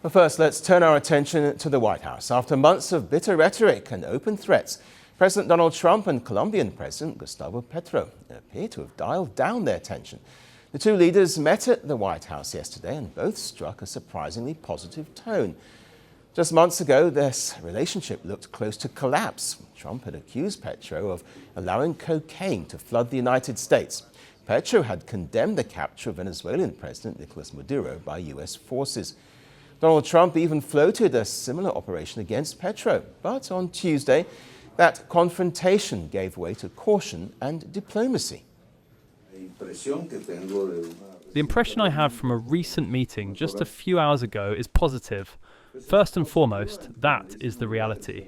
But first, let's turn our attention to the White House. After months of bitter rhetoric and open threats, President Donald Trump and Colombian President Gustavo Petro appear to have dialed down their tension. The two leaders met at the White House yesterday and both struck a surprisingly positive tone. Just months ago, this relationship looked close to collapse. Trump had accused Petro of allowing cocaine to flood the United States. Petro had condemned the capture of Venezuelan President Nicolas Maduro by US forces. Donald Trump even floated a similar operation against Petro. But on Tuesday, that confrontation gave way to caution and diplomacy. The impression I have from a recent meeting just a few hours ago is positive. First and foremost, that is the reality.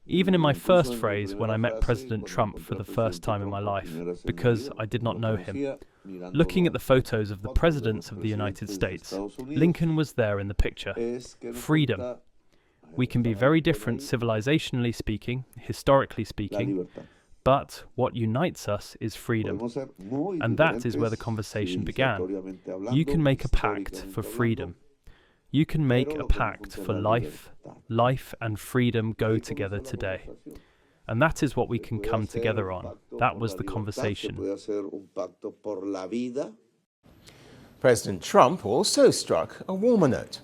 Even in my first phrase when I met President Trump for the first time in my life, because I did not know him, looking at the photos of the presidents of the United States, Lincoln was there in the picture. Freedom. We can be very different civilizationally speaking, historically speaking, but what unites us is freedom. And that is where the conversation began. You can make a pact for freedom. You can make a pact for life. Life and freedom go together today. And that is what we can come together on. That was the conversation. President Trump also struck a warmer note.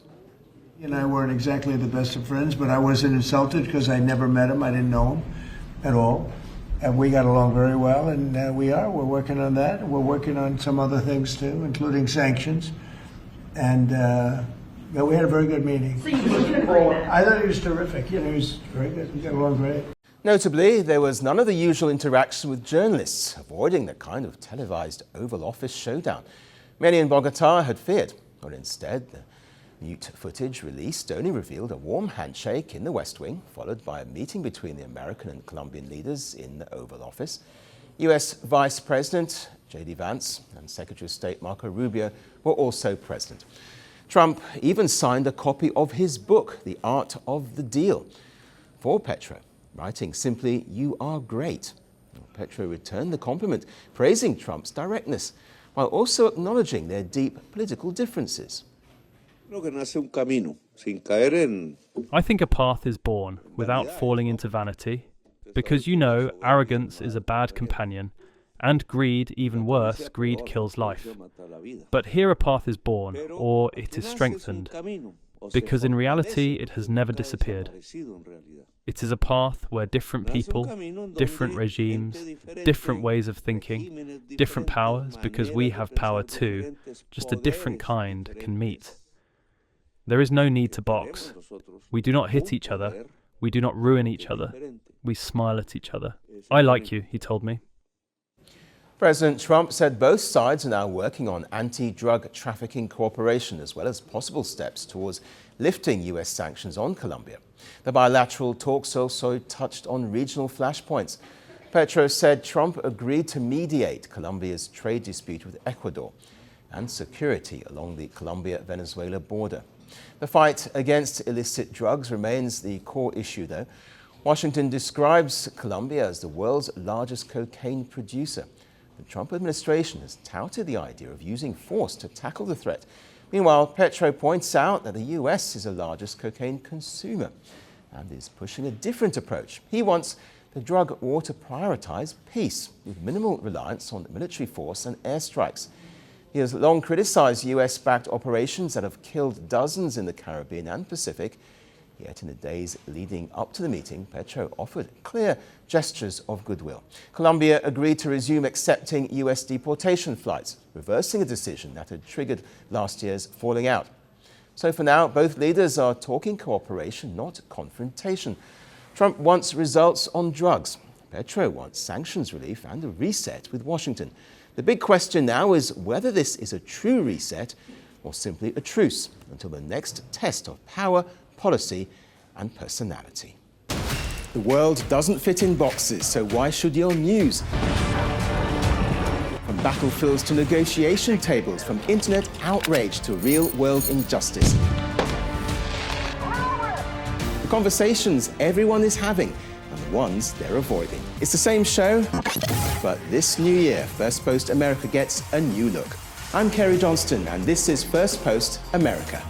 He and I weren't exactly the best of friends, but I wasn't insulted because I never met him. I didn't know him at all. And we got along very well, and we're working on that. We're working on some other things too, including sanctions. And we had a very good meeting. I thought he was terrific. He was very good. We got along great. Notably, there was none of the usual interaction with journalists, avoiding the kind of televised Oval Office showdown many in Bogota had feared. But instead, the mute footage released only revealed a warm handshake in the West Wing, followed by a meeting between the American and Colombian leaders in the Oval Office. US Vice President J.D. Vance and Secretary of State Marco Rubio were also present. Trump even signed a copy of his book, The Art of the Deal, for Petro, writing simply, "You are great." Petro returned the compliment, praising Trump's directness, while also acknowledging their deep political differences. I think a path is born without falling into vanity, because arrogance is a bad companion, and greed, even worse, greed kills life. But here a path is born, or it is strengthened, because in reality it has never disappeared. It is a path where different people, different regimes, different ways of thinking, different powers, because we have power too, just a different kind, can meet. There is no need to box. We do not hit each other. We do not ruin each other. We smile at each other. I like you, he told me. President Trump said both sides are now working on anti-drug trafficking cooperation, as well as possible steps towards lifting US sanctions on Colombia. The bilateral talks also touched on regional flashpoints. Petro said Trump agreed to mediate Colombia's trade dispute with Ecuador and security along the Colombia-Venezuela border. The fight against illicit drugs remains the core issue, though. Washington describes Colombia as the world's largest cocaine producer. The Trump administration has touted the idea of using force to tackle the threat. Meanwhile, Petro points out that the US is the largest cocaine consumer and is pushing a different approach. He wants the drug war to prioritize peace with minimal reliance on military force and airstrikes. He has long criticized US-backed operations that have killed dozens in the Caribbean and Pacific. Yet in the days leading up to the meeting, Petro offered clear gestures of goodwill. Colombia agreed to resume accepting US deportation flights, reversing a decision that had triggered last year's falling out. So for now, both leaders are talking cooperation, not confrontation. Trump wants results on drugs. Petro wants sanctions relief and a reset with Washington. The big question now is whether this is a true reset or simply a truce until the next test of power, policy and personality. The world doesn't fit in boxes, so why should your news? From battlefields to negotiation tables, from internet outrage to real-world injustice. The conversations everyone is having and the ones they're avoiding. It's the same show, but this new year, Firstpost America gets a new look. I'm Kerry Johnston, and this is Firstpost America.